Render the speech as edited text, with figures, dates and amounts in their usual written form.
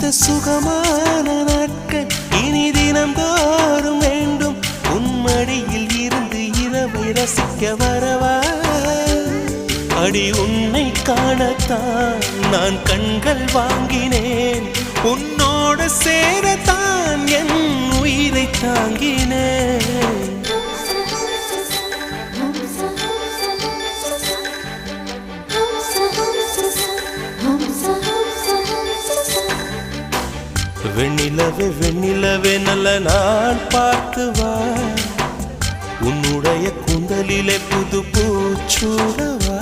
சுகமான நாட்கள் இனி தினந்தோறும் வேண்டும். உன்மடியில் இருந்து இரவை ரசிக்க வரவா? அடி உன்னை காணத்தான் நான் கண்கள் வாங்கினேன். உன்னோடு சேரத்தான் என் உயிரை தாங்கினேன். வெண்ணிலவே வெண்ணிலவே நல்ல நான் பார்த்து வா. உன்னுடைய கூந்தலிலே புது பூச்சூடவா.